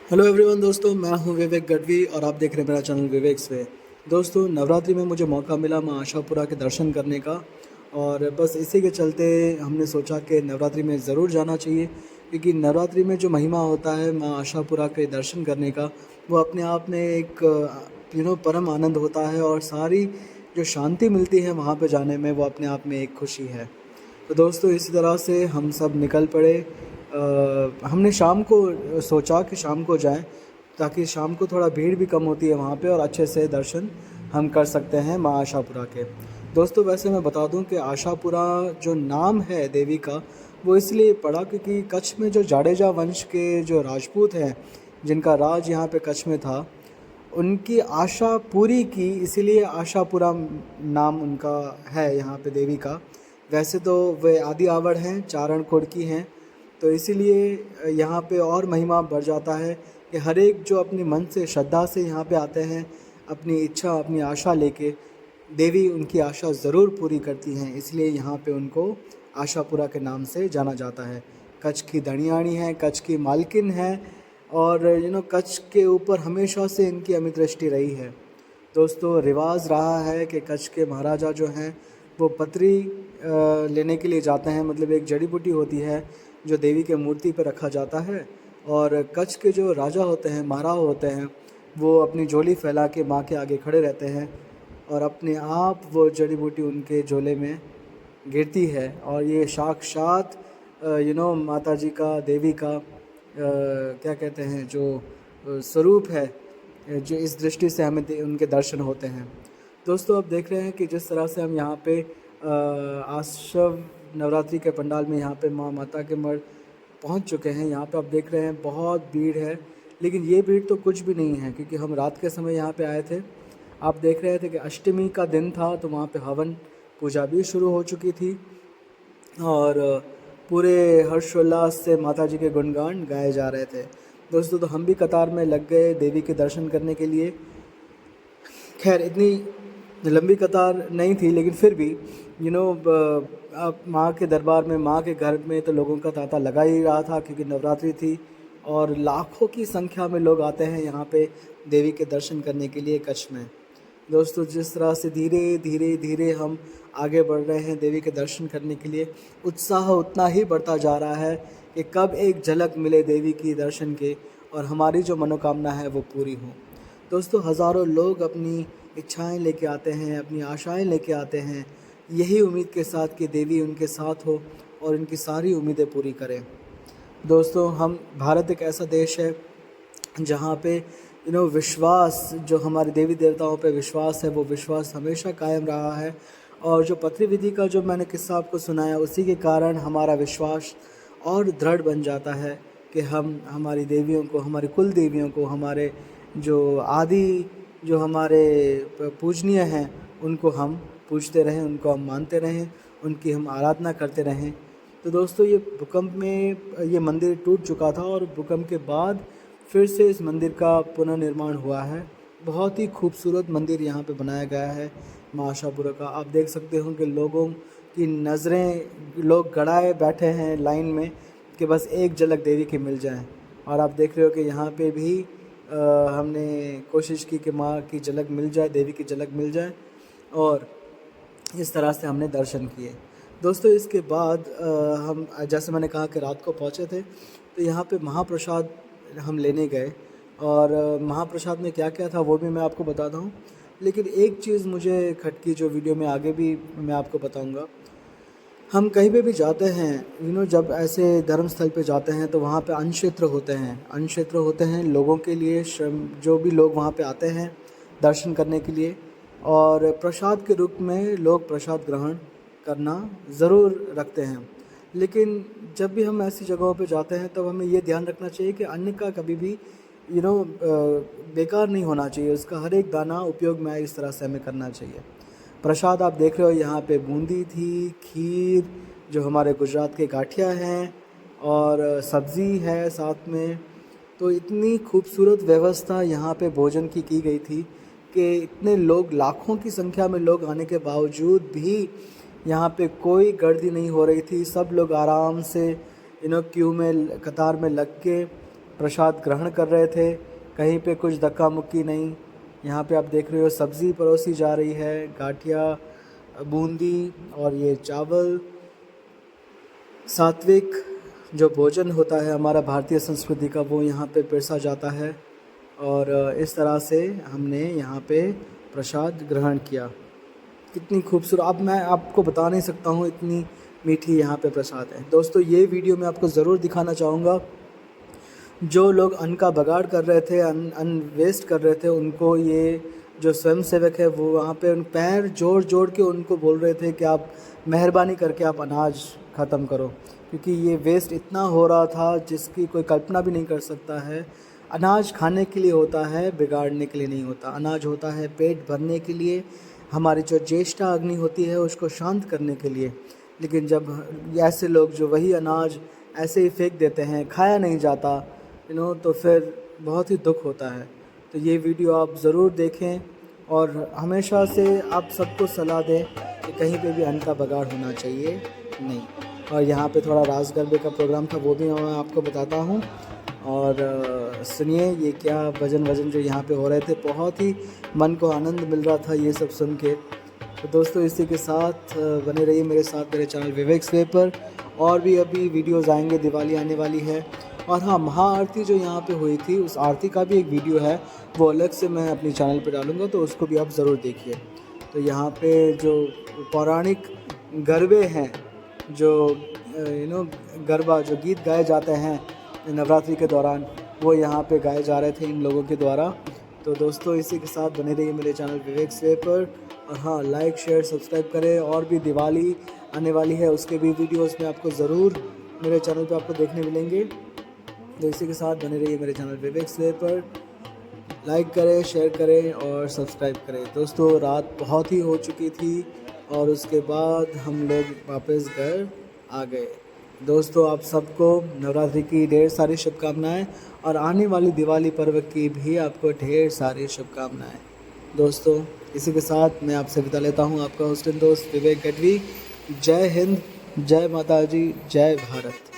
Hello everyone दोस्तों, मैं हूं विवेक गढ़वी और आप देख रहे हैं मेरा चैनल विवेक्स वे। दोस्तों, नवरात्रि में मुझे मौका मिला मां आशापुरा के दर्शन करने का और बस इसी के चलते हमने सोचा कि नवरात्रि में ज़रूर जाना चाहिए, क्योंकि नवरात्रि में जो महिमा होता है मां आशापुरा के दर्शन करने का, वो अपने आप में एक परम आनंद होता है और सारी जो शांति मिलती है वहाँ पे जाने में, वो अपने आप में एक खुशी है। तो दोस्तों, इसी तरह से हम सब निकल पड़े। हमने शाम को सोचा कि शाम को जाएं, ताकि शाम को थोड़ा भीड़ भी कम होती है वहाँ पे और अच्छे से दर्शन हम कर सकते हैं माँ आशापुरा के। दोस्तों, वैसे मैं बता दूं कि आशापुरा जो नाम है देवी का, वो इसलिए पड़ा क्योंकि कच्छ में जो जाडेजा वंश के जो राजपूत हैं, जिनका राज यहाँ पे कच्छ में था, उनकी आशा पूरी की, इसीलिए आशापुरा नाम उनका है यहाँ पे देवी का। वैसे तो वे आदि आवड़ हैं, चारण कुल की हैं, तो इसीलिए यहाँ पे और महिमा बढ़ जाता है कि हर एक जो अपनी मन से श्रद्धा से यहाँ पे आते हैं, अपनी इच्छा अपनी आशा लेके, देवी उनकी आशा ज़रूर पूरी करती हैं। इसलिए यहाँ पे उनको आशापुरा के नाम से जाना जाता है। कच्छ की दणियाणी है, कच्छ की मालकिन है और कच्छ के ऊपर हमेशा से इनकी अमित दृष्टि रही है। दोस्तों, रिवाज रहा है कि कच्छ के महाराजा जो हैं वो पत्री लेने के लिए जाते हैं, मतलब एक जड़ी बूटी होती है जो देवी के मूर्ति पर रखा जाता है, और कच्छ के जो राजा होते हैं, महाराव होते हैं, वो अपनी झोली फैला के माँ के आगे खड़े रहते हैं और अपने आप वो जड़ी बूटी उनके झोले में गिरती है और ये साक्षात माता जी का, देवी का क्या कहते हैं, जो स्वरूप है, जो इस दृष्टि से हमें उनके दर्शन होते हैं। दोस्तों, अब देख रहे हैं कि जिस तरह से हम यहाँ पे आश्रम नवरात्रि के पंडाल में यहाँ पे माँ माता के मढ़ पहुँच चुके हैं। यहाँ पे आप देख रहे हैं बहुत भीड़ है, लेकिन ये भीड़ तो कुछ भी नहीं है, क्योंकि हम रात के समय यहाँ पे आए थे। आप देख रहे थे कि अष्टमी का दिन था, तो वहाँ पे हवन पूजा भी शुरू हो चुकी थी और पूरे हर्षोल्लास से माता जी के गुणगान गाए जा रहे थे। दोस्तों, तो हम भी कतार में लग गए देवी के दर्शन करने के लिए। खैर, इतनी लंबी कतार नहीं थी, लेकिन फिर भी अब माँ के दरबार में, माँ के घर में तो लोगों का तांता लगा ही रहा था, क्योंकि नवरात्रि थी और लाखों की संख्या में लोग आते हैं यहाँ पे देवी के दर्शन करने के लिए कच्छ में। दोस्तों, जिस तरह से धीरे धीरे धीरे हम आगे बढ़ रहे हैं देवी के दर्शन करने के लिए, उत्साह उतना ही बढ़ता जा रहा है कि कब एक झलक मिले देवी की दर्शन के और हमारी जो मनोकामना है वो पूरी हो। दोस्तों, हज़ारों लोग अपनी इच्छाएं लेके आते हैं, अपनी आशाएं लेके आते हैं, यही उम्मीद के साथ कि देवी उनके साथ हो और उनकी सारी उम्मीदें पूरी करें। दोस्तों, हम भारत एक ऐसा देश है जहाँ पे विश्वास, जो हमारे देवी देवताओं पे विश्वास है, वो विश्वास हमेशा कायम रहा है। और जो पत्री विधि का जो मैंने किस्सा आपको सुनाया, उसी के कारण हमारा विश्वास और दृढ़ बन जाता है कि हम हमारी देवियों को, हमारी कुल देवियों को, हमारे जो आदि, जो हमारे पूजनीय हैं, उनको हम पूजते रहें, उनको हम मानते रहें, उनकी हम आराधना करते रहें। तो दोस्तों, ये भूकंप में ये मंदिर टूट चुका था और भूकंप के बाद फिर से इस मंदिर का पुनर्निर्माण हुआ है। बहुत ही खूबसूरत मंदिर यहाँ पे बनाया गया है माँ आशापुरा का। आप देख सकते हो कि लोगों की नज़रें, लोग गड़ाए बैठे हैं लाइन में कि बस एक झलक देवी की मिल जाए। और आप देख रहे हो कि यहाँ पे भी हमने कोशिश की कि माँ की झलक मिल जाए, देवी की झलक मिल जाए, और इस तरह से हमने दर्शन किए। दोस्तों, इसके बाद हम, जैसे मैंने कहा कि रात को पहुँचे थे, तो यहाँ पे महाप्रसाद हम लेने गए और महाप्रसाद में क्या क्या था वो भी मैं आपको बताता हूँ। लेकिन एक चीज़ मुझे खटकी, जो वीडियो में आगे भी मैं आपको बताऊँगा। हम कहीं पे भी जाते हैं, जब ऐसे धर्म स्थल पे जाते हैं, तो वहाँ पे अन्न क्षेत्र होते हैं, अन्न क्षेत्र होते हैं लोगों के लिए, जो भी लोग वहाँ पे आते हैं दर्शन करने के लिए, और प्रसाद के रूप में लोग प्रसाद ग्रहण करना ज़रूर रखते हैं। लेकिन जब भी हम ऐसी जगहों पे जाते हैं, तब हमें ये ध्यान रखना चाहिए कि अन्न का कभी भी बेकार नहीं होना चाहिए, उसका हर एक दाना उपयोग में आए, इस तरह से हमें करना चाहिए। प्रसाद आप देख रहे हो, यहाँ पे बूंदी थी, खीर, जो हमारे गुजरात के गाठिया हैं, और सब्ज़ी है साथ में। तो इतनी खूबसूरत व्यवस्था यहाँ पे भोजन की गई थी कि इतने लोग, लाखों की संख्या में लोग आने के बावजूद भी यहाँ पे कोई गर्दी नहीं हो रही थी। सब लोग आराम से क्यू में, कतार में लग के प्रसाद ग्रहण कर रहे थे, कहीं पे कुछ धक्का मुक्की नहीं। यहाँ पे आप देख रहे हो सब्ज़ी परोसी जा रही है, गाठिया, बूंदी और ये चावल। सात्विक जो भोजन होता है हमारा भारतीय संस्कृति का, वो यहाँ पे परोसा जाता है और इस तरह से हमने यहाँ पे प्रसाद ग्रहण किया। कितनी खूबसूरत, अब मैं आपको बता नहीं सकता हूँ, इतनी मीठी यहाँ पे प्रसाद है। दोस्तों ये वीडियो मैं आपको ज़रूर दिखाना चाहूँगा। जो लोग अन्न का बगाड़ कर रहे थे, अन्न वेस्ट कर रहे थे, उनको ये जो स्वयंसेवक है वो वहाँ पे उन पैर जोड़ जोड़ के उनको बोल रहे थे कि आप मेहरबानी करके आप अनाज ख़त्म करो, क्योंकि ये वेस्ट इतना हो रहा था जिसकी कोई कल्पना भी नहीं कर सकता है। अनाज खाने के लिए होता है, बिगाड़ने के लिए नहीं होता। अनाज होता है पेट भरने के लिए, हमारी जो ज्येष्ठा अग्नि होती है उसको शांत करने के लिए। लेकिन जब ऐसे लोग जो वही अनाज ऐसे ही फेंक देते हैं, खाया नहीं जाता तो फिर बहुत ही दुख होता है। तो ये वीडियो आप ज़रूर देखें और हमेशा से आप सबको सलाह दें कि कहीं पे भी अन्न का बगाड़ होना चाहिए नहीं। और यहाँ पे थोड़ा रास गरबे का प्रोग्राम था, वो भी मैं आपको बताता हूँ। और सुनिए ये क्या भजन जो यहाँ पे हो रहे थे, बहुत ही मन को आनंद मिल रहा था ये सब सुन के। तो दोस्तों इसी के साथ बने रहिए मेरे साथ, मेरे चैनल विवेक्स वे पर। और भी अभी वीडियोज़ आएंगे, दिवाली आने वाली है। और हाँ, महाआरती जो यहाँ पे हुई थी उस आरती का भी एक वीडियो है, वो अलग से मैं अपनी चैनल पे डालूँगा, तो उसको भी आप ज़रूर देखिए। तो यहाँ पे जो पौराणिक गरबे हैं, जो गरबा जो गीत गाए जाते हैं नवरात्रि के दौरान, वो यहाँ पे गाए जा रहे थे इन लोगों के द्वारा। तो दोस्तों इसी के साथ बने रहिए मेरे चैनल विवेक्स वे पर। और हाँ, लाइक शेयर सब्सक्राइब करें। और भी दिवाली आने वाली है, उसके भी वीडियोस में आपको ज़रूर मेरे चैनल पे आपको देखने मिलेंगे। तो इसी के साथ बने रहिए मेरे चैनल विवेक्स वे पर। लाइक करें, शेयर करें और सब्सक्राइब करें। दोस्तों रात बहुत ही हो चुकी थी और उसके बाद हम लोग वापस घर आ गए। दोस्तों आप सबको नवरात्रि की ढेर सारी शुभकामनाएं और आने वाली दिवाली पर्व की भी आपको ढेर सारी शुभकामनाएं। दोस्तों इसी के साथ मैं आपसे विदा लेता हूं, आपका होस्ट एंड दोस्त विवेक गढ़वी। जय हिंद, जय माता जी, जय भारत।